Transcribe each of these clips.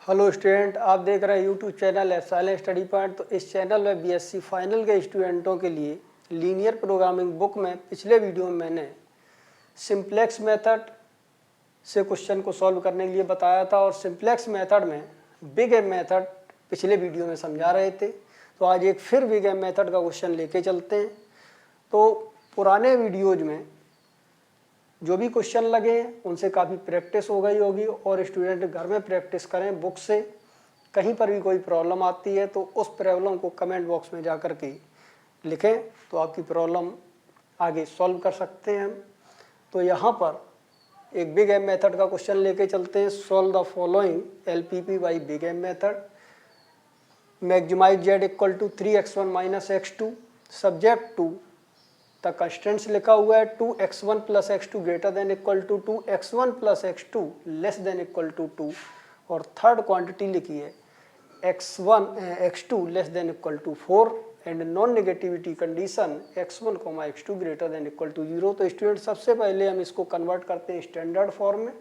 Hello student, आप देख रहे हैं यूट्यूब चैनल एफसाइलेंस स्टडी पॉइंट। तो इस चैनल में बीएससी फाइनल के स्टूडेंटों के लिए लीनियर प्रोग्रामिंग बुक में पिछले वीडियो में मैंने सिंप्लेक्स मेथड से क्वेश्चन को सॉल्व करने के लिए बताया था और सिंप्लेक्स मेथड में बिग एम मेथड पिछले वीडियो में समझा रहे थे। तो आज एक फिर बिग एम मेथड का क्वेश्चन लेके चलते हैं। तो पुराने वीडियोज में जो भी क्वेश्चन लगे हैं उनसे काफ़ी प्रैक्टिस हो गई होगी और स्टूडेंट घर में प्रैक्टिस करें बुक से। कहीं पर भी कोई प्रॉब्लम आती है तो उस प्रॉब्लम को कमेंट बॉक्स में जा कर के लिखें तो आपकी प्रॉब्लम आगे सॉल्व कर सकते हैं हम। तो यहाँ पर एक बिग एम मेथड का क्वेश्चन लेके चलते हैं। Solve the following LPP by big M method. Maximize z equal to 3x1 minus x2 subject to the constants लिखा हुआ है 2x1 plus x2 greater than equal to 2x1 plus x2 less than equal to 2 और third quantity लिखी है x2 less than equal to 4 and non negativity condition x1 x2 greater than equal to 0। तो student सबसे पहले हम इसको convert करते हैं स्टैंडर्ड फॉर्म में,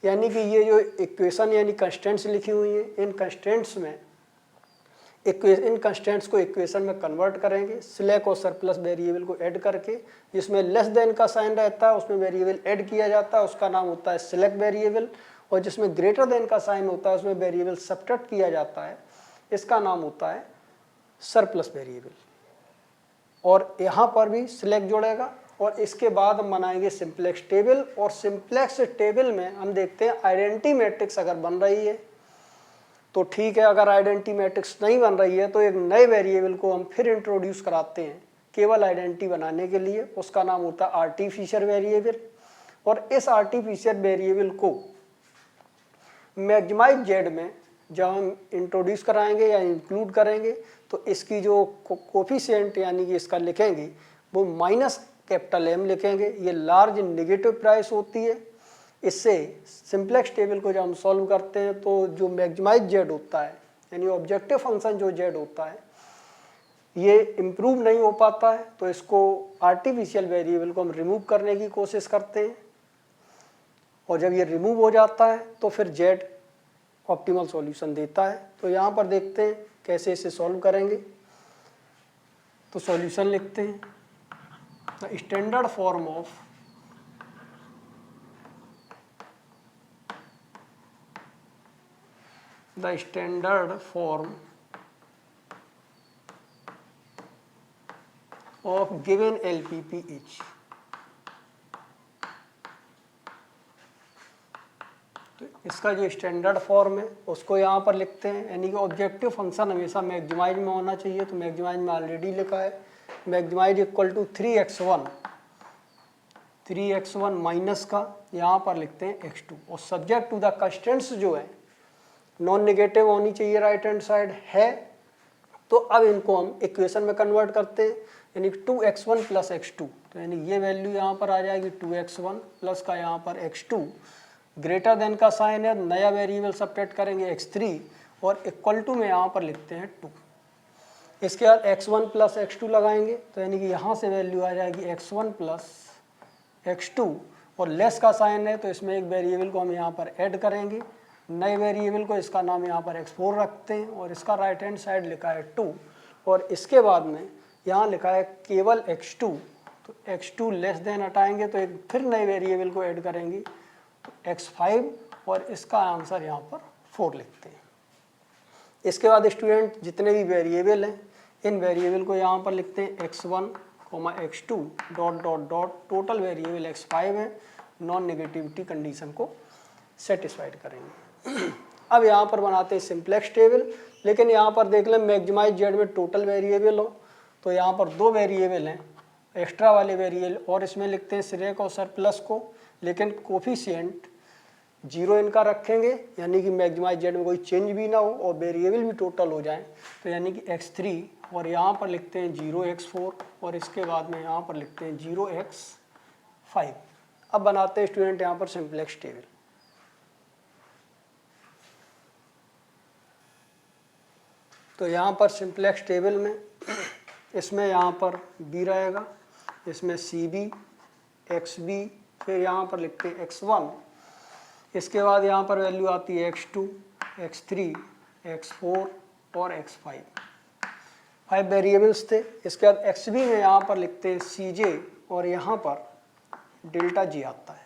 यानी कि ये जो इक्वेशन यानी कंस्टेंट्स लिखी हुई हैं इन कंस्टेंट्स में इन कंस्टेंट्स को इक्वेशन में कन्वर्ट करेंगे स्लैक और सरप्लस वेरिएबल को ऐड करके। जिसमें लेस देन का साइन रहता है उसमें वेरिएबल ऐड किया जाता है, उसका नाम होता है स्लैक वेरिएबल, और जिसमें ग्रेटर देन का साइन होता है उसमें वेरिएबल सब्ट्रैक्ट किया जाता है, इसका नाम होता है सरप्लस वेरिएबल। और यहाँ पर भी स्लैक जोड़ेगा और इसके बाद हम बनाएंगे सिंप्लेक्स टेबल। और सिंप्लेक्स टेबल में हम देखते हैं आइडेंटिटी मैट्रिक्स अगर बन रही है तो ठीक है, अगर आइडेंटिटी मैट्रिक्स नहीं बन रही है तो एक नए वेरिएबल को हम फिर इंट्रोड्यूस कराते हैं केवल आइडेंटिटी बनाने के लिए, उसका नाम होता है आर्टिफिशियल वेरिएबल। और इस आर्टिफिशियल वेरिएबल को मैक्सिमाइज जेड में जब हम इंट्रोड्यूस कराएंगे या इंक्लूड करेंगे तो इसकी जो कोफिशिएंट यानी कि इसका लिखेंगे वो माइनस कैपिटल M लिखेंगे। ये लार्ज नेगेटिव प्राइस होती है। इससे सिंप्लेक्स टेबल को जब हम सॉल्व करते हैं तो जो मैक्सिमाइज जेड होता है यानी ऑब्जेक्टिव फंक्शन जो जेड होता है ये इम्प्रूव नहीं हो पाता है, तो इसको आर्टिफिशियल वेरिएबल को हम रिमूव करने की कोशिश करते हैं और जब ये रिमूव हो जाता है तो फिर जेड ऑप्टिमल सॉल्यूशन देता है। तो यहाँ पर देखते हैं कैसे इसे सॉल्व करेंगे। तो सॉल्यूशन लिखते हैं the standard form of the standard form of given LPP is। तो इसका जो स्टैंडर्ड फॉर्म है उसको यहाँ पर लिखते हैं, यानी कि ऑब्जेक्टिव फंक्शन हमेशा मैक्सिमाइज में होना चाहिए। तो मैक्सिमाइज में ऑलरेडी लिखा है maximise equal to 3x1 minus का यहाँ पर लिखते हैं x2 और सब्जेक्ट टू द कंस्टेंट्स जो है नॉन नेगेटिव होनी चाहिए राइट हैंड साइड है। तो अब इनको हम इक्वेशन में कन्वर्ट करते हैं यानी 2x1 प्लस x2। तो यानी ये वैल्यू यहाँ पर आ जाएगी 2x1 प्लस का यहाँ पर x2 ग्रेटर देन का साइन है, नया वेरिएबल सब्ट्रैक्ट करेंगे x3 और इक्वल टू में यहाँ पर लिखते हैं 2। इसके बाद x1 प्लस x2 लगाएंगे तो यानी कि यहाँ से वैल्यू आ जाएगी x1 प्लस x2 और लेस का साइन है तो इसमें एक वेरिएबल को हम यहाँ पर ऐड करेंगे, नए वेरिएबल को इसका नाम यहाँ पर x4 रखते हैं और इसका राइट हैंड साइड लिखा है 2 और इसके बाद में यहाँ लिखा है केवल x2। तो x2 लेस देन हटाएंगे तो एक फिर नए वेरिएबल को ऐड करेंगे तो x5 और इसका आंसर यहाँ पर 4 लिखते हैं। इसके बाद स्टूडेंट जितने भी वेरिएबल हैं इन वेरिएबल को यहाँ पर लिखते हैं x1 x2 dot dot dot total variable x5 है, नॉन नेगेटिविटी कंडीशन को सेटिस्फाइड करेंगे। अब यहाँ पर बनाते हैं सिंप्लेक्स टेबल, लेकिन यहाँ पर देख लें मैक्सिमाइज जेड में टोटल वेरिएबल हो तो यहाँ पर 2 वेरिएबल हैं एक्स्ट्रा वाले वेरिएबल और इसमें लिखते हैं स्लैक और सरप्लस को, लेकिन कोफिशिएंट 0 इनका रखेंगे यानी कि मैक्सिमाइज जेड में कोई चेंज भी ना हो और वेरिएबल भी टोटल हो जाए। तो यानी कि x3 और यहाँ पर लिखते हैं 0x4 और इसके बाद में यहाँ पर लिखते हैं 0x5। अब बनाते हैं स्टूडेंट यहाँ पर सिंप्लेक्स टेबल। तो यहाँ पर सिंप्लेक्स टेबल में इसमें यहाँ पर b रहेगा, इसमें CB XB फिर यहाँ पर लिखते हैं x1, इसके बाद यहाँ पर वैल्यू आती है x2 x3, x4 और x5, 5 वेरिएबल्स थे। इसके बाद xb में यहाँ पर लिखते हैं cj और यहाँ पर डेल्टा जी आता है।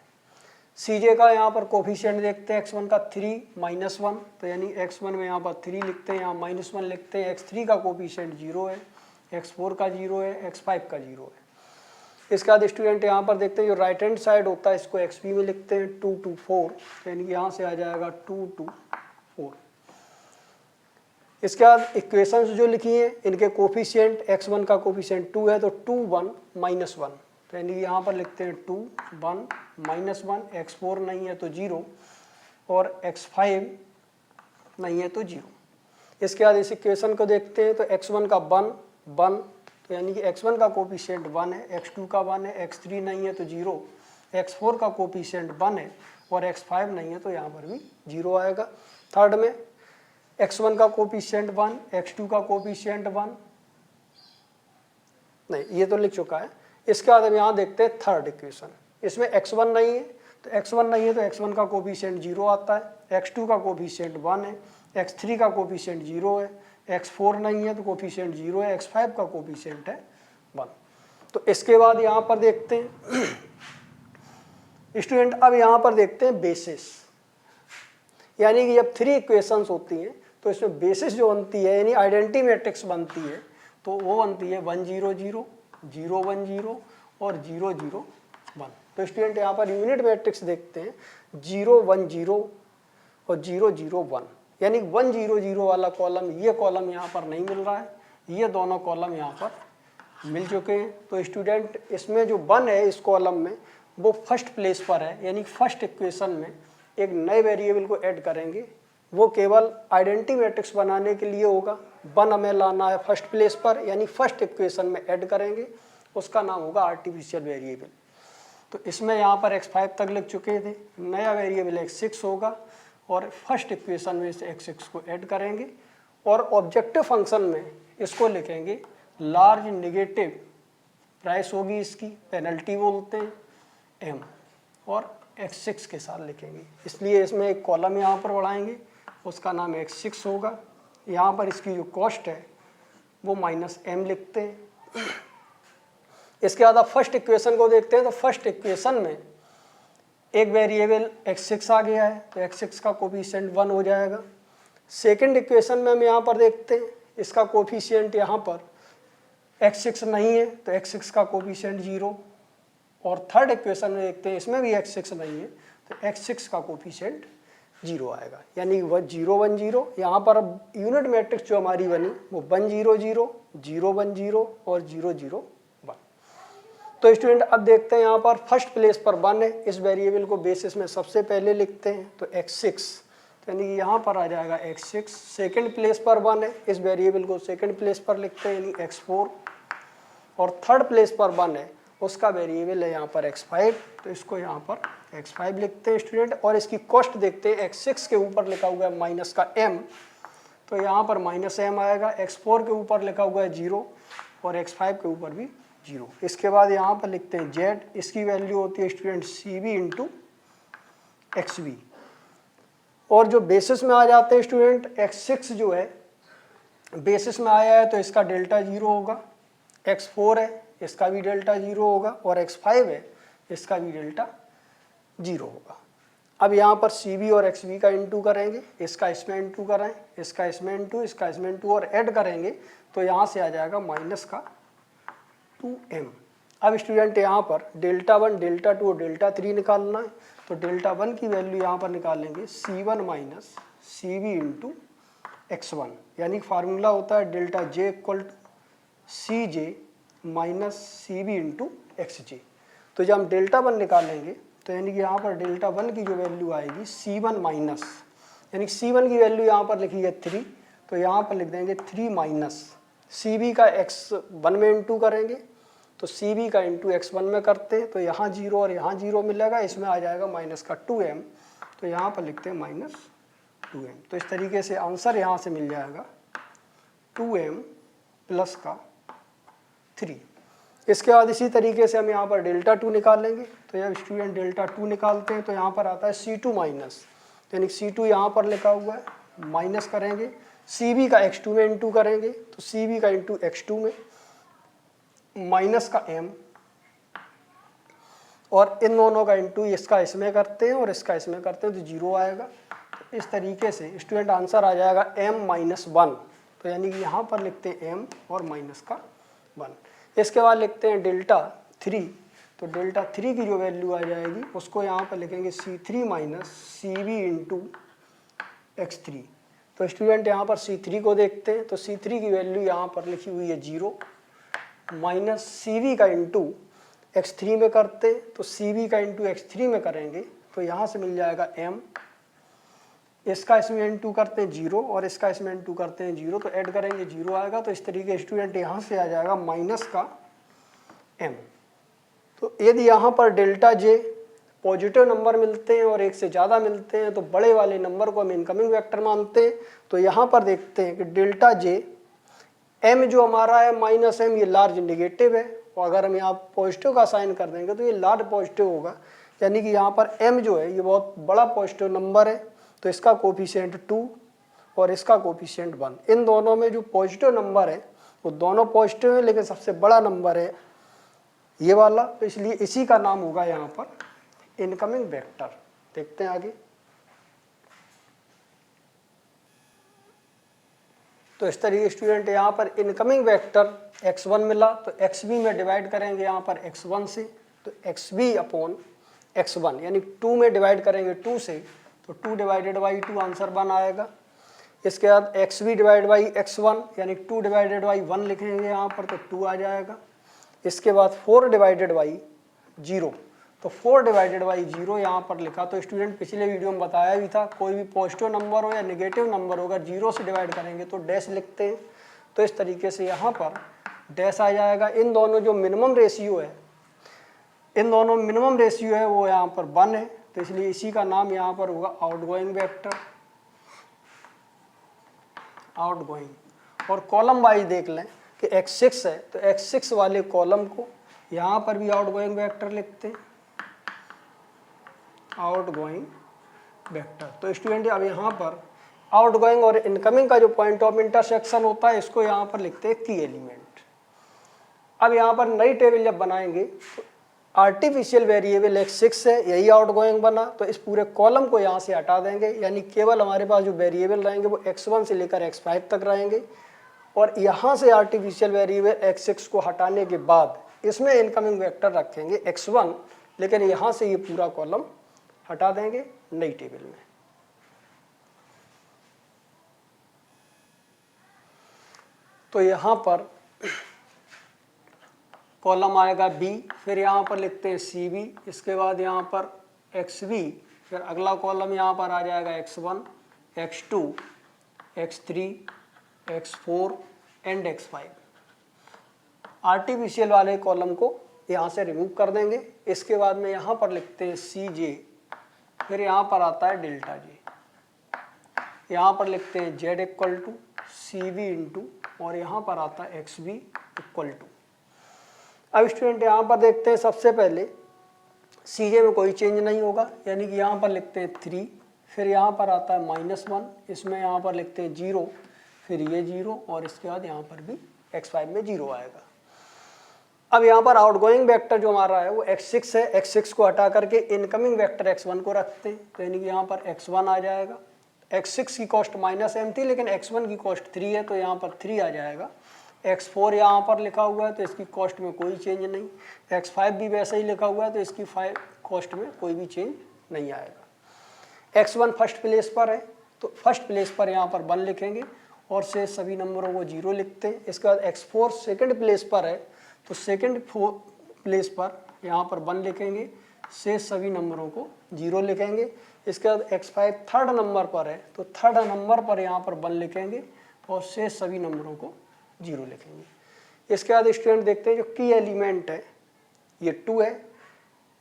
cj का यहाँ पर कोफिशिएंट देखते हैं, x1 का 3 -1, तो यानी x1 में यहाँ पर 3 लिखते हैं, यहाँ -1 लिखते हैं। x3 का कोफिशिएंट 0 है, x4 का 0 है, x5 का 0 है। इसके बाद स्टूडेंट यहाँ पर देखते हैं जो राइट हैंड साइड होता है इसको xb में लिखते हैं 2 2 4, यानी कि यहाँ से आ जाएगा 2 2 4। इसके बाद इक्वेशंस जो लिखी हैं इनके कोफिशिएंट, x1 का कोफिशिएंट 2 है तो 2 1 -1, तो यानी कि यहाँ पर लिखते हैं 2 1 -1, x4 नहीं है तो 0 और x5 नहीं है तो 0। इसके बाद इस इक्वेशन को देखते हैं तो x1 का 1 1, तो यानी कि x1 का कोफिशिएंट 1 है, x2 का 1 है, x3 नहीं है तो 0, x4 का कोफिशिएंट 1 है और x5 नहीं है तो यहाँ पर भी 0 आएगा। थर्ड में x1 का कोफिशिएंट 1, x2 का कोफिशिएंट 1, नहीं ये तो लिख चुका है। इसके बाद हम यहाँ देखते हैं थर्ड इक्वेशन, इसमें x1 नहीं है तो x1 नहीं है तो x1 का कोफिशिएंट 0 आता है, x2 का कोफिशिएंट 1 है, x3 का कोफिशिएंट 0 है, x4 नहीं है तो कोफिशिएंट 0 है, x5 का कोफिशिएंट है 1। तो इसके बाद यहाँ पर देखते हैं स्टूडेंट, अब यहाँ पर देखते हैं बेसिस, यानी कि जब 3 इक्वेशंस होती हैं तो इसमें बेसिस जो बनती है यानी आइडेंटिटी मैट्रिक्स बनती है तो वो बनती है 1 0 0 0 1 0 और 0 0 1। तो स्टूडेंट यहाँ पर यूनिट मैट्रिक्स देखते हैं 0 1 0 और 0 0 1, यानी 1 0 0 वाला कॉलम, ये कॉलम यहाँ पर नहीं मिल रहा है, ये दोनों कॉलम यहाँ पर मिल चुके हैं। तो स्टूडेंट इसमें जो 1 है इस कॉलम में वो फर्स्ट प्लेस पर है, यानी फर्स्ट इक्वेशन में एक नए वेरिएबल को ऐड करेंगे, वो केवल आइडेंटिटी मैट्रिक्स बनाने के लिए होगा। 1 हमें लाना है फर्स्ट प्लेस पर, यानी फर्स्ट इक्वेशन में ऐड करेंगे, उसका नाम होगा आर्टिफिशियल वेरिएबल। तो इसमें यहाँ पर x5 तक लिख चुके थे, नया वेरिएबल x6 होगा और फर्स्ट इक्वेशन में इस x6 को ऐड करेंगे और ऑब्जेक्टिव फंक्शन में इसको लिखेंगे लार्ज नेगेटिव प्राइस होगी इसकी, पेनल्टी बोलते हैं m, और x6 के साथ लिखेंगे, इसलिए इसमें एक कॉलम यहाँ पर बढ़ाएंगे, उसका नाम x6 होगा। यहाँ पर इसकी जो कॉस्ट है वो -m लिखते हैं। इसके बाद आप फर्स्ट इक्वेशन को देखते हैं तो फर्स्ट इक्वेशन में एक वेरिएबल x6 आ गया है तो x6 का कोफिशिएंट 1 हो जाएगा। सेकंड इक्वेशन में हम यहाँ पर देखते हैं इसका कोफिशिएंट यहाँ पर x6 नहीं है तो x6 का कोफिशिएंट 0, और थर्ड इक्वेशन में देखते हैं इसमें भी x6 नहीं है तो x6 का कोफिशिएंट 0 आएगा, यानी 0 1 0। यहाँ पर अब यूनिट मैट्रिक्स जो हमारी बनी वो 1 0 0 0 1 0 और 0 0 1। तो स्टूडेंट अब देखते हैं यहाँ पर फर्स्ट प्लेस पर 1 है, इस वेरिएबल को बेसिस में सबसे पहले लिखते हैं तो x6, यानी कि यहाँ पर आ जाएगा x6। सेकंड प्लेस पर 1 है, इस वेरिएबल को सेकंड प्लेस पर लिखते हैं यानी x4, और थर्ड प्लेस पर 1 है उसका वेरिएबल है यहाँ पर x5, तो इसको यहाँ पर x5 लिखते हैं स्टूडेंट। और इसकी कॉस्ट देखते हैं, x6 के ऊपर लिखा हुआ है माइनस का m, तो यहाँ पर -m आएगा, x4 के ऊपर लिखा हुआ है 0 और x5 के ऊपर भी 0। इसके बाद यहाँ पर लिखते हैं z, इसकी वैल्यू होती है स्टूडेंट cb इंटू xb, और जो बेसिस में आ जाते हैं स्टूडेंट x6 जो है बेसिस में आया है तो इसका डेल्टा 0 होगा, x4 है इसका भी डेल्टा 0 होगा और x5 है इसका भी डेल्टा 0 होगा। अब यहाँ पर cb और xb का इंटू करेंगे, इसका इसमें इंटू करें, इसका इसमें इंटू, इसका इसमें इंटू और ऐड करेंगे तो यहाँ से आ जाएगा माइनस का 2m। अब स्टूडेंट यहाँ पर डेल्टा 1 डेल्टा 2 और डेल्टा 3 निकालना है, तो डेल्टा 1 की वैल्यू यहाँ पर निकालेंगे c1 minus cb into x1, यानी फार्मूला होता है delta j equal to cj minus cb into xj। तो जब हम डेल्टा 1 निकालेंगे तो यानी कि यहाँ पर डेल्टा 1 की जो वैल्यू आएगी c1 माइनस, यानी c1 की वैल्यू यहाँ पर लिखी है 3, तो यहाँ पर लिख देंगे 3 माइनस cb का x1 में इंटू करेंगे तो cb का इंटू x1 में करते हैं तो यहाँ 0 और यहाँ 0 मिलेगा, इसमें आ जाएगा माइनस का 2m, तो यहाँ पर लिखते हैं माइनस 2m। तो इस तरीके से आंसर यहाँ से मिल जाएगा 2m प्लस का 3। इसके बाद इसी तरीके से हम यहाँ पर डेल्टा 2 निकालेंगे, तो जब स्टूडेंट डेल्टा 2 निकालते हैं तो यहाँ पर आता है c2 माइनस, यानी c2 यहाँ पर लिखा हुआ है माइनस करेंगे, सी बी का x2 में इंटू करेंगे तो सी बी का इंटू x2 में माइनस का m, और इन दोनों का इंटू इसका इसमें करते हैं और इसका इसमें करते हैं तो 0 आएगा। तो इस तरीके से स्टूडेंट आंसर आ जाएगा m-1। तो यानी कि यहाँ पर लिखते हैं m और माइनस का 1। इसके बाद लिखते हैं डेल्टा 3। तो डेल्टा 3 की जो वैल्यू आ जाएगी उसको यहाँ पर लिखेंगे C3 minus C B into x3। तो स्टूडेंट यहाँ पर C3 को देखते हैं तो C3 की वैल्यू यहाँ पर लिखी हुई है 0 माइनस सी बी का इंटू x3 में करते तो सी बी का इंटू x3 में करेंगे तो यहाँ से मिल जाएगा m, इसका इसमें इंटू करते हैं 0 और इसका इसमें इंटू करते हैं 0 तो ऐड करेंगे 0 आएगा। तो इस तरीके स्टूडेंट यहाँ से आ जाएगा माइनस का m। तो यदि यहाँ पर डेल्टा जे पॉजिटिव नंबर मिलते हैं और एक से ज़्यादा मिलते हैं तो बड़े वाले नंबर को हम इनकमिंग वेक्टर मानते हैं। तो यहाँ पर देखते हैं कि डेल्टा जे m जो हमारा है माइनस m, ये लार्ज नेगेटिव है और अगर हम यहाँ पॉजिटिव का साइन कर देंगे तो ये लार्ज पॉजिटिव होगा, यानी कि यहाँ पर m जो है ये बहुत बड़ा पॉजिटिव नंबर है। तो इसका कोफिशिएंट 2 और इसका कोफिशिएंट 1। इन दोनों में जो पॉजिटिव नंबर है वो दोनों पॉजिटिव है, लेकिन सबसे बड़ा नंबर है ये वाला, तो इसलिए इसी का नाम होगा यहाँ पर इनकमिंग वेक्टर। देखते हैं आगे। तो इस तरीके स्टूडेंट यहाँ पर इनकमिंग वेक्टर x1 मिला तो xb में डिवाइड करेंगे यहाँ पर x1 से, तो xb अपॉन x1 यानी 2 में डिवाइड करेंगे 2 से तो 2 डिवाइडेड बाई 2 आंसर 1 आएगा। इसके बाद xb डिवाइड बाई x1 यानी 2 डिवाइडेड बाई 1 लिखेंगे यहाँ पर तो 2 आ जाएगा। इसके बाद 4 डिवाइडेड बाई 0 तो 4 डिवाइडेड बाई 0 यहाँ पर लिखा। तो स्टूडेंट पिछले वीडियो में बताया भी था कोई भी पॉजिटिव नंबर हो या नेगेटिव नंबर होगा 0 से डिवाइड करेंगे तो डैश लिखते हैं। तो इस तरीके से यहाँ पर डैश आ जाएगा। इन दोनों जो मिनिमम रेशियो है, इन दोनों मिनिमम रेशियो है वो यहाँ पर 1 है, तो इसलिए इसी का नाम यहाँ पर होगा आउटगोइंग वेक्टर, आउटगोइंग। और कॉलम वाइज देख लें कि x6 है तो x6 वाले कॉलम को यहाँ पर भी आउटगोइंग वेक्टर लिखते हैं, आउटगोइंग वेक्टर। तो स्टूडेंट अब यहाँ पर आउटगोइंग और इनकमिंग का जो पॉइंट ऑफ इंटरसेक्शन होता है इसको यहाँ पर लिखते हैं की एलिमेंट। अब यहाँ पर नई टेबल जब बनाएंगे तो आर्टिफिशियल वेरिएबल x6 है, यही आउटगोइंग बना, तो इस पूरे कॉलम को यहाँ से हटा देंगे, यानी केवल हमारे पास जो वेरिएबल रहेंगे वो x1 से लेकर x5 तक रहेंगे। और यहाँ से आर्टिफिशियल वेरिएबल x6 को हटाने के बाद इसमें इनकमिंग वेक्टर रखेंगे x1, लेकिन यहाँ से ये पूरा कॉलम हटा देंगे नई टेबल में। तो यहाँ पर कॉलम आएगा B, फिर यहाँ पर लिखते हैं CB, इसके बाद यहाँ पर XB, फिर अगला कॉलम यहाँ पर आ जाएगा X1, X2, X3, X4 and X5। Artificial वाले कॉलम को यहाँ से रिमूव कर देंगे। इसके बाद में यहाँ पर लिखते हैं CJ, फिर यहाँ पर आता है डेल्टा J, यहाँ पर लिखते हैं Z equal to CB into और यहाँ पर आता है XB इक्वल टू। अब स्टूडेंट यहाँ पर देखते हैं सबसे पहले CJ में कोई चेंज नहीं होगा, यानी कि यहाँ पर लिखते हैं 3, फिर यहाँ पर आता है -1, इसमें यहाँ पर लिखते हैं 0, फिर ये 0 और इसके बाद यहाँ पर भी x5 में 0 आएगा। अब यहाँ पर आउटगोइंग वेक्टर जो हमारा है वो x6 है, x6 को हटा करके इनकमिंग वेक्टर x1 को रखते हैं, तो यानी कि यहाँ पर x1 आ जाएगा। x6 की कॉस्ट -m थी लेकिन x1 की कॉस्ट 3 है तो यहाँ पर 3 आ जाएगा। x4 यहाँ पर लिखा हुआ है तो इसकी कॉस्ट में कोई चेंज नहीं, x5 भी वैसा ही लिखा हुआ है तो इसकी कॉस्ट में कोई भी चेंज नहीं आएगा। x1 फर्स्ट प्लेस पर है तो फर्स्ट प्लेस पर यहाँ पर 1 लिखेंगे और से सभी नंबरों को 0 लिखते हैं। इसके बाद x4 सेकंड प्लेस पर है तो सेकंड प्लेस पर यहाँ पर 1 लिखेंगे, से सभी नंबरों को 0 लिखेंगे। इसके बाद x5 थर्ड नंबर पर है तो थर्ड नंबर पर यहाँ पर 1 लिखेंगे और से सभी नंबरों को 0 लिखेंगे। इसके बाद स्टूडेंट देखते हैं जो की एलिमेंट है ये 2 है,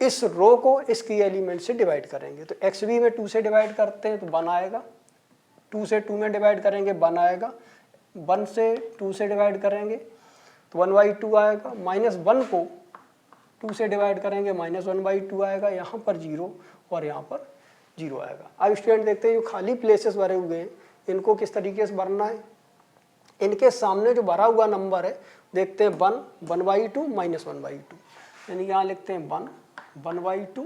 इस रो को इस की एलिमेंट से डिवाइड करेंगे। तो XB में 2 से डिवाइड करते हैं तो 1 आएगा, 2 से 2 में डिवाइड करेंगे 1 आएगा, 1 से 2 से डिवाइड करेंगे तो 1/2 आएगा, -1 को 2 से डिवाइड करेंगे -1/2 आएगा, यहाँ पर 0 और यहाँ पर 0 आएगा। अब स्टूडेंट देखते हैं जो खाली प्लेसेस भरे हुए हैं इनको किस तरीके से भरना है, इनके सामने जो भरा हुआ नंबर है देखते हैं 1/2 -1/2, यानी यहाँ लिखते हैं 1/2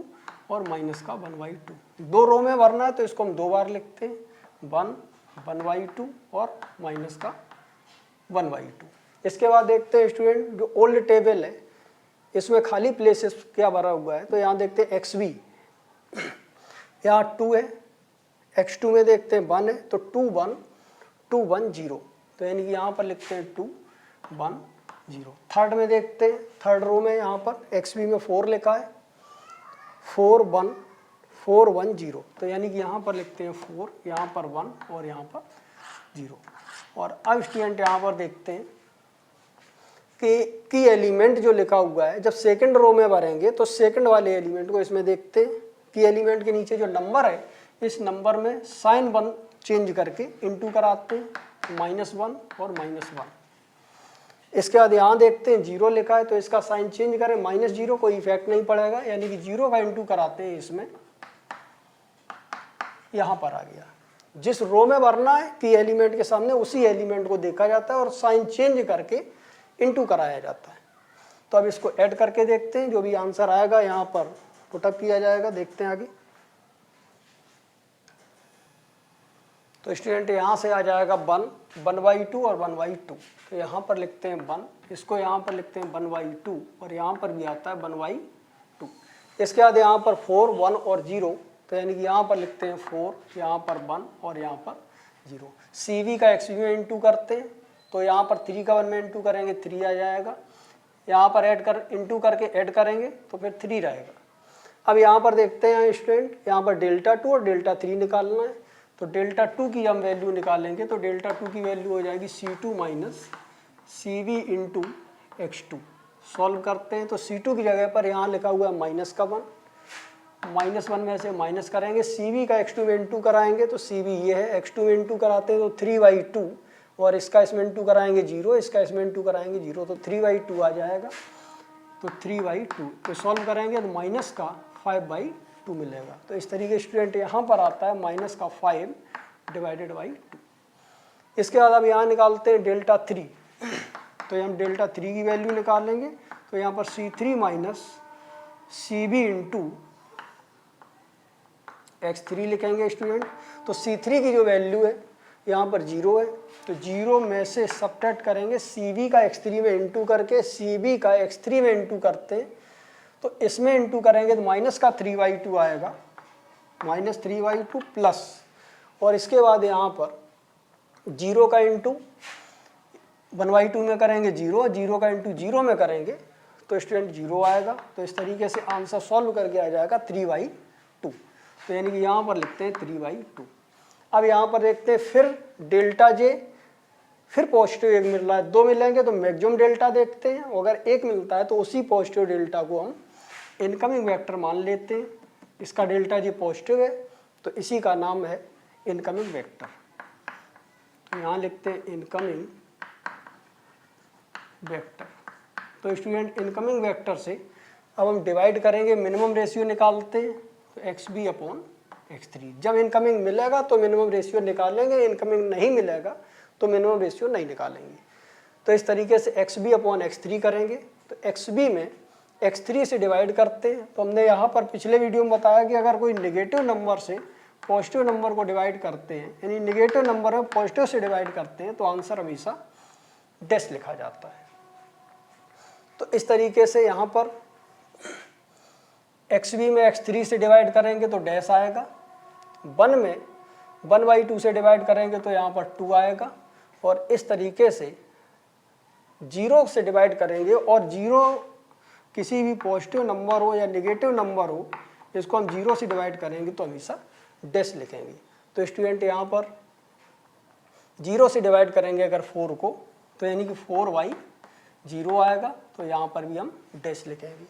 और माइनस का 1/2। दो रो में भरना है तो इसको हम 2 बार लिखते हैं, 1/2 और माइनस का 1/2। इसके बाद देखते हैं स्टूडेंट जो ओल्ड टेबल है इसमें खाली प्लेसेस क्या भरा हुआ है, तो यहाँ देखते हैं XB, यहाँ 2 है, X2 में देखते हैं 1 है, तो 2 1 2 1 0, तो यानी कि यहाँ पर लिखते हैं 2 1 0। थर्ड में देखते हैं, थर्ड रो में यहाँ पर XB में 4 लिखा है, 4 1 4 1 0, तो यानी कि यहाँ पर लिखते हैं 4, यहाँ पर 1 और यहाँ पर 0। और अब स्टूडेंट यहाँ पर देखते हैं कि एलिमेंट जो लिखा हुआ है जब सेकंड रो में भरेंगे तो सेकंड वाले एलिमेंट को इसमें देखते हैं कि एलिमेंट के नीचे जो नंबर है इस नंबर में साइन 1 चेंज करके इनटू कराते हैं, -1 और -1। इसके बाद यहाँ देखते हैं 0 लिखा है तो इसका साइन चेंज करें, -0, कोई इफेक्ट नहीं पड़ेगा, यानी कि 0 का इनटू कराते हैं इसमें, यहाँ पर आ गया। जिस रो में भरना है कि एलिमेंट के सामने उसी एलिमेंट को देखा जाता है और साइन चेंज करके इनटू कराया जाता है। तो अब इसको ऐड करके देखते हैं, जो भी आंसर आएगा यहाँ पर पुटअप किया जाएगा। देखते हैं आगे, तो स्टूडेंट यहाँ से आ जाएगा 1/2 और 1/2, तो यहाँ पर लिखते हैं 1, इसको यहाँ पर लिखते हैं 1/2 और यहाँ पर भी आता है 1/2। इसके बाद यहाँ पर 4 1 और 0, तो यानी कि यहाँ पर लिखते हैं 4, यहाँ पर 1 और यहाँ पर 0। CV का XB में इनटू करते हैं तो यहाँ पर 3 का 1 में इनटू करेंगे 3 आ जाएगा, यहाँ पर इनटू करके ऐड करेंगे तो फिर 3 रहेगा। अब यहाँ पर देखते हैं स्टूडेंट, यहाँ पर Δ2 और Δ3 निकालना है, तो Δ2 की हम वैल्यू निकालेंगे तो Δ2 की वैल्यू हो जाएगी C2 minus CV into X2। Solve करते हैं तो C2 की जगह पर यहाँ लिखा हुआ है -1, -1 में से माइनस करेंगे, CV का X2 में इंटू कराएंगे तो CV ये है, X2 में इंटू कराते हैं तो 3/2 और इसका इसमें इंटू कराएंगे 0, इसका इसमें इंटू कराएंगे 0, तो 3/2 आ जाएगा, तो 3/2 तो सॉल्व करेंगे तो माइनस का 5/2 मिलेगा। तो इस तरीके स्टूडेंट यहाँ पर आता है -5/2। इसके बाद अब यहाँ निकालते हैं Δ3, तो हम Δ3 की वैल्यू निकालेंगे तो यहाँ पर C3 minus CV into X3 लिखेंगे स्टूडेंट। तो C3 की जो वैल्यू है यहाँ पर 0 है, तो 0 में से सब्ट्रैक्ट करेंगे, CV का X3 में इंटू करके CV का X3 में इंटू करते हैं तो इसमें इंटू करेंगे तो माइनस का 3/2 आएगा, -3/2 प्लस, और इसके बाद यहाँ पर 0 का इंटू 1/2 में करेंगे 0, 0 का इंटू 0 में करेंगे तो स्टूडेंट 0 आएगा। तो इस तरीके से आंसर सॉल्व करके आ जाएगा 3/2, तो यानी कि यहाँ पर लिखते हैं 3/2। अब यहाँ पर देखते हैं फिर Δj, फिर पॉजिटिव 1 मिल रहा है, 2 मिलेंगे तो मैक्सिमम डेल्टा देखते हैं, अगर 1 मिलता है तो उसी पॉजिटिव डेल्टा को हम इनकमिंग वेक्टर मान लेते हैं। इसका Δj पॉजिटिव है तो इसी का नाम है इनकमिंग वेक्टर, तो यहाँ लिखते हैं इनकमिंग वेक्टर। तो स्टूडेंट इनकमिंग वेक्टर से अब हम डिवाइड करेंगे, मिनिमम रेशियो निकालते हैं तो XB/X3। जब इनकमिंग मिलेगा तो मिनिमम रेशियो निकालेंगे, इनकमिंग नहीं मिलेगा तो मिनिमम रेशियो नहीं निकालेंगे। तो इस तरीके से XB/X3 करेंगे, तो XB में X3 से डिवाइड करते हैं। तो हमने यहाँ पर पिछले वीडियो में बताया कि अगर कोई नेगेटिव नंबर से पॉजिटिव नंबर को डिवाइड करते हैं, यानी नेगेटिव नंबर में पॉजिटिव से डिवाइड करते हैं तो आंसर हमेशा डैश लिखा जाता है। तो इस तरीके से यहाँ पर XB में X3 से डिवाइड करेंगे तो डैश आएगा, 1 में 1/2 से डिवाइड करेंगे तो यहाँ पर 2 आएगा, और इस तरीके से 0 से डिवाइड करेंगे और 0 किसी भी पॉजिटिव नंबर हो या नेगेटिव नंबर हो, इसको हम 0 से डिवाइड करेंगे तो हमेशा डैश लिखेंगे। तो स्टूडेंट यहाँ पर 0 से डिवाइड करेंगे अगर 4 को तो यानी कि 4/0 आएगा, तो यहाँ पर भी हम डैश लिखेंगे।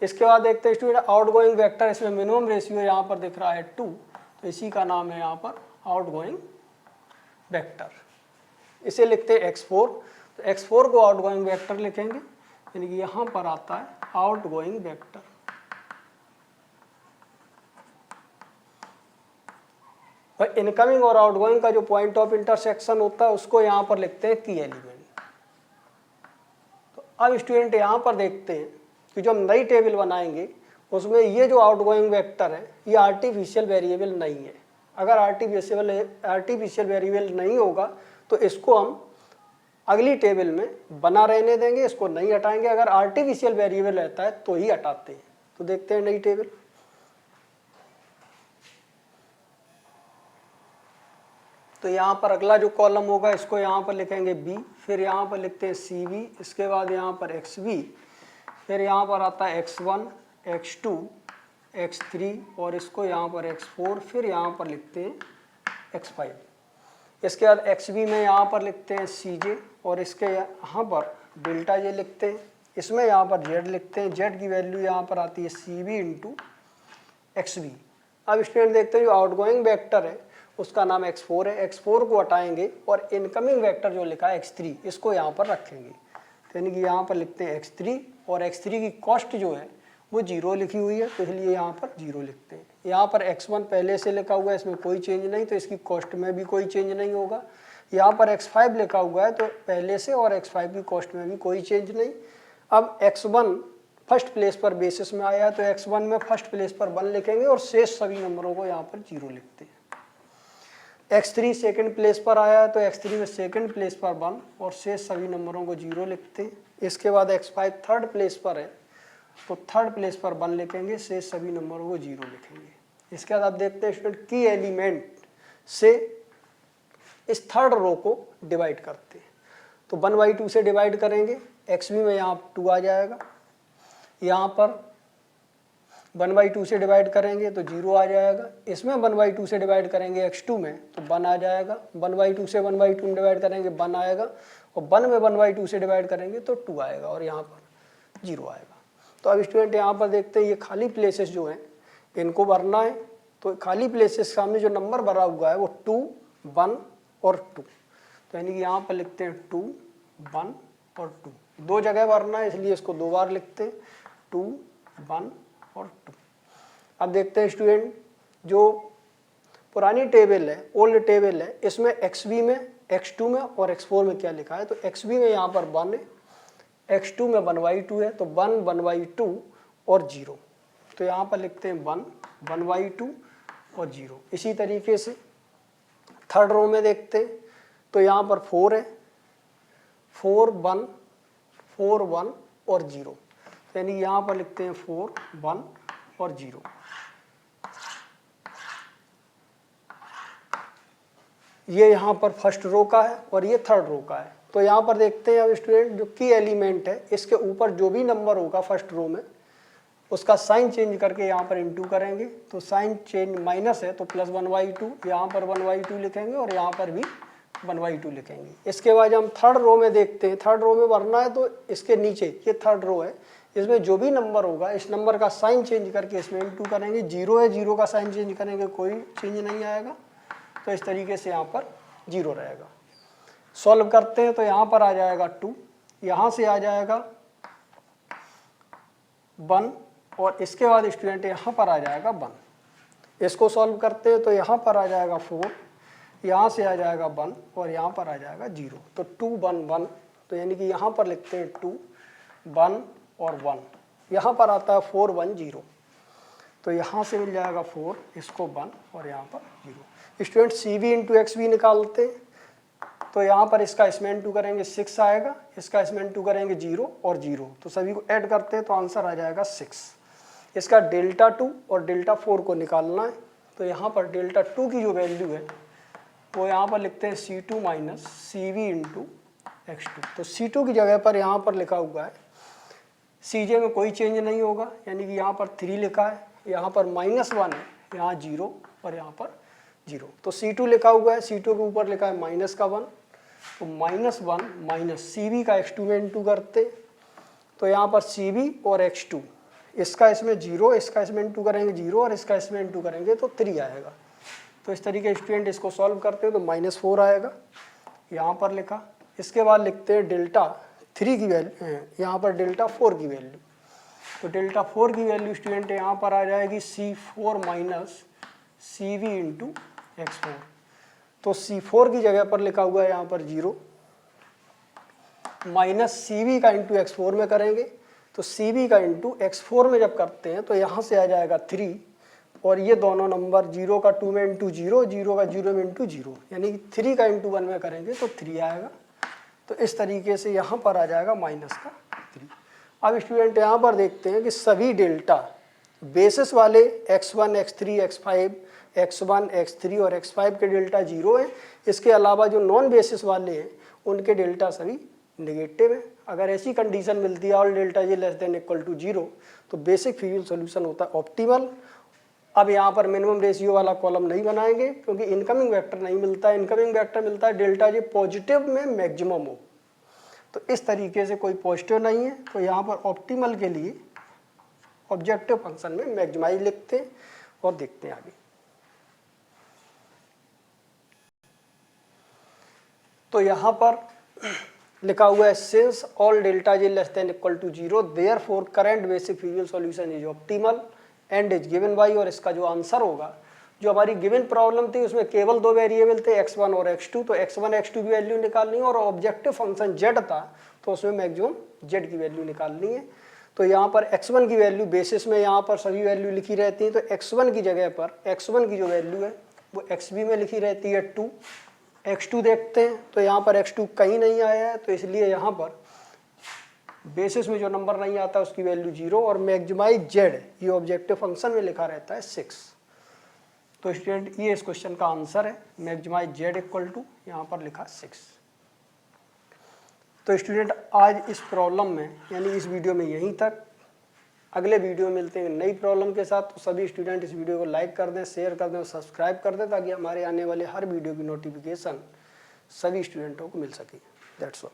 इसके बाद देखते हैं स्टूडेंट आउटगोइंग वेक्टर, इसमें मिनिमम रेशियो यहाँ पर दिख रहा है 2, तो इसी का नाम है यहाँ पर आउटगोइंग वेक्टर। इसे लिखते हैं X4, तो X4 को आउटगोइंग वेक्टर लिखेंगे, यानी कि यहाँ पर आता है आउटगोइंग वेक्टर। और इनकमिंग और आउटगोइंग का जो पॉइंट ऑफ इंटरसेक्शन होता है उसको यहाँ पर लिखते हैं की एलिमेंट। तो अब स्टूडेंट यहाँ पर देखते हैं कि जो हम नई टेबल बनाएंगे उसमें ये जो आउटगोइंग वेक्टर है ये आर्टिफिशियल वेरिएबल नहीं है। अगर आर्टिफिशियल वेरिएबल नहीं होगा तो इसको हम अगली टेबल में बना रहने देंगे, इसको नहीं हटाएंगे। अगर आर्टिफिशियल वेरिएबल रहता है तो ही हटाते हैं। तो देखते हैं नई टेबल। तो यहाँ पर अगला जो कॉलम होगा इसको यहाँ पर लिखेंगे बी, फिर यहाँ पर लिखते हैं सी बी, इसके बाद यहाँ पर एक्स बी, फिर यहाँ पर आता है x1, x2, x3 और इसको यहाँ पर x4, फिर यहाँ पर लिखते हैं x5। इसके बाद XB में यहाँ पर लिखते हैं CJ और इसके यहाँ पर डेल्टा J लिखते हैं। इसमें यहाँ पर Z लिखते हैं। Z की वैल्यू यहाँ पर आती है CB इंटू XB। अब स्टूडेंट देखते हैं जो आउटगोइंग वेक्टर है उसका नाम x4 है। x4 को हटाएंगे और इनकमिंग वेक्टर जो लिखा है x3 इसको यहाँ पर रखेंगे। तो यानी कि यहाँ पर लिखते हैं x3 और x3 की कॉस्ट जो है वो 0 लिखी हुई है तो इसलिए यहाँ पर 0 लिखते हैं। यहाँ पर x1 पहले से लिखा हुआ है, इसमें कोई चेंज नहीं तो इसकी कॉस्ट में भी कोई चेंज नहीं होगा। यहाँ पर x5 लिखा हुआ है तो पहले से और x5 की कॉस्ट में भी कोई चेंज नहीं। अब x1 फर्स्ट प्लेस पर बेसिस में आया तो x1 में फर्स्ट प्लेस पर 1 लिखेंगे और शेष सभी नंबरों को यहाँ पर 0 लिखते हैं। x3 सेकंड प्लेस पर आया है तो x3 में सेकंड प्लेस पर 1 और शेष सभी नंबरों को 0 लिखते हैं। इसके बाद x5 थर्ड प्लेस पर है तो थर्ड प्लेस पर 1 लिखेंगे, शेष सभी नंबरों को 0 लिखेंगे। इसके बाद आप देखते हैं स्टूडेंट की एलिमेंट से इस थर्ड रो को डिवाइड करते हैं। तो 1/2 से डिवाइड करेंगे, XB में यहाँ 2 आ जाएगा, यहाँ पर 1/2 से डिवाइड करेंगे तो 0 आ जाएगा। इसमें 1/2 से डिवाइड करेंगे x2 में तो 1 आ जाएगा। 1/2 से 1/2 डिवाइड करेंगे 1 आएगा और 1 में 1/2 से डिवाइड करेंगे तो 2 आएगा और यहाँ पर 0 आएगा। तो अब स्टूडेंट यहाँ पर देखते हैं ये खाली प्लेसेस जो हैं इनको भरना है। तो खाली प्लेसेस सामने जो नंबर भरा हुआ है वो 2, 1 और 2। तो यानी कि यहाँ पर लिखते हैं 2, 1 और 2। 2 जगह भरना है इसलिए इसको 2 बार लिखते हैं 2, 1 और 2। अब देखते हैं स्टूडेंट जो पुरानी टेबल है, ओल्ड टेबल है, इसमें XB में, x2 में और x4 में क्या लिखा है। तो XB में यहाँ पर 1 है, x2 में 1/2 है तो 1, 1/2 और 0। तो यहाँ पर लिखते हैं 1, 1/2 और 0। इसी तरीके से थर्ड रो में देखते हैं तो यहाँ पर 4 है, 4, 1, 4, 1 और 0। यानी यहाँ पर लिखते हैं 4, 1 और 0। ये यहाँ पर फर्स्ट रो का है और ये थर्ड रो का है। तो यहाँ पर देखते हैं अब स्टूडेंट जो की एलिमेंट है इसके ऊपर जो भी नंबर होगा फर्स्ट रो में उसका साइन चेंज करके यहाँ पर इंटू करेंगे। तो साइन चेंज माइनस है तो प्लस 1/2, यहाँ पर 1/2 लिखेंगे और यहाँ पर भी 1/2 लिखेंगे। इसके बाद हम थर्ड रो में देखते हैं, थर्ड रो में भरना है तो इसके नीचे ये थर्ड रो है, इसमें जो भी नंबर होगा इस नंबर का साइन चेंज करके इसमें इंटू करेंगे। 0 है, 0 का साइन चेंज करेंगे कोई चेंज नहीं आएगा तो इस तरीके से यहाँ पर 0 रहेगा। सॉल्व करते हैं तो यहाँ पर आ जाएगा 2, यहाँ से आ जाएगा 1 और इसके बाद स्टूडेंट यहाँ पर आ जाएगा 1। इसको सॉल्व करते हैं तो यहाँ पर आ जाएगा 4, यहाँ से आ जाएगा 1 और यहाँ पर आ जाएगा 0। तो 2, 1, 1। तो यानी कि यहाँ पर लिखते हैं 2, 1 और 1। यहाँ पर आता है 4, 1, 0। तो यहाँ से मिल जाएगा 4, इसको 1 और यहाँ पर 0। स्टूडेंट CB इंटू XB निकालते हैं तो यहाँ पर इसका इसमें इंटू करेंगे 6 आएगा, इसका इसमें इंटू करेंगे 0 और 0। तो सभी को ऐड करते हैं तो आंसर आ जाएगा 6। इसका डेल्टा 2 और डेल्टा 4 को निकालना है। तो यहाँ पर डेल्टा 2 की जो वैल्यू है वो यहाँ पर लिखते हैं C2 minus CB into X2। तो C2 की जगह पर यहाँ पर लिखा हुआ है, CJ में कोई चेंज नहीं होगा यानी कि यहाँ पर 3 लिखा है, यहाँ पर -1 है, यहाँ 0 और यहाँ पर 0। तो C2 लिखा हुआ है, C2 के ऊपर लिखा है माइनस का 1 तो -1 माइनस CB का X2 में इंटू करते तो यहाँ पर CB और X2 इसका इसमें 0, इसका इसमें इंटू करेंगे 0 और इसका इसमें इंटू करेंगे तो 3 आएगा। तो इस तरीके स्टूडेंट इसको सॉल्व करते हैं तो -4 आएगा, यहाँ पर लिखा। इसके बाद लिखते हैं डेल्टा 3 की वैल्यू, यहाँ पर डेल्टा 4 की वैल्यू। तो डेल्टा 4 की वैल्यू स्टूडेंट यहाँ पर आ जाएगी C4 minus CB into x4। तो C4 की जगह पर लिखा हुआ है यहाँ पर 0 माइनस CV का इंटू x4 में करेंगे, तो CV का इंटू x4 में जब करते हैं तो यहाँ से आ जाएगा 3, और ये दोनों नंबर 0 का 2 में इंटू 0, 0 का 0 में इंटू 0, यानी कि 3 का इंटू 1 में करेंगे तो 3 आएगा। तो इस तरीके से यहाँ पर आ जाएगा माइनस का 3। अब स्टूडेंट यहाँ पर देखते हैं कि सभी डेल्टा बेसिस वाले x1, x3, x5, x1, x3 और x5 के डेल्टा 0 हैं। इसके अलावा जो नॉन बेसिस वाले हैं उनके डेल्टा सभी नेगेटिव है। अगर ऐसी कंडीशन मिलती है all delta J less than equal to 0, तो बेसिक फ्यूल सॉल्यूशन होता है ऑप्टिमल। अब यहाँ पर मिनिमम रेशियो वाला कॉलम नहीं बनाएंगे क्योंकि इनकमिंग वेक्टर नहीं मिलता है, इनकमिंग वेक्टर मिलता है डेल्टा जे पॉजिटिव में मैक्सिमम हो। तो इस तरीके से कोई पॉजिटिव नहीं है, तो यहाँ पर ऑप्टिमल के लिए ऑब्जेक्टिव फंक्शन में मैक्सिमाइज लिखते हैं और देखते हैं आगे। तो यहाँ पर लिखा हुआ है since all delta J less than equal to 0 therefore current basic fuel solution is optimal and is given by, और इसका जो आंसर होगा, जो हमारी गिवन प्रॉब्लम थी उसमें केवल 2 वेरिएबल थे x1 और x2, तो x1 x2 की वैल्यू निकालनी है, और ऑब्जेक्टिव फंक्शन z था तो उसमें मैक्सिमम z की वैल्यू निकालनी है। तो यहाँ पर x1 की वैल्यू बेसिस में यहाँ पर सभी वैल्यू लिखी रहती है, तो x1 की जगह पर x1 की जो वैल्यू है वो xb में लिखी रहती है 2। x2 देखते हैं तो यहाँ पर x2 कहीं नहीं आया है, तो इसलिए यहाँ पर बेसिस में जो नंबर नहीं आता उसकी वैल्यू 0, और मैक्सिमाइज z ये ऑब्जेक्टिव फंक्शन में लिखा रहता है 6। तो स्टूडेंट ये इस क्वेश्चन का आंसर है, मैक्सिमाइज z इक्वल टू यहाँ पर लिखा 6। तो स्टूडेंट आज इस प्रॉब्लम में यानी इस वीडियो में यहीं तक। अगले वीडियो मिलते हैं नई प्रॉब्लम के साथ। तो सभी स्टूडेंट इस वीडियो को लाइक कर दें, शेयर कर दें और सब्सक्राइब कर दें ताकि हमारे आने वाले हर वीडियो की नोटिफिकेशन सभी स्टूडेंटों को मिल सके। That's all.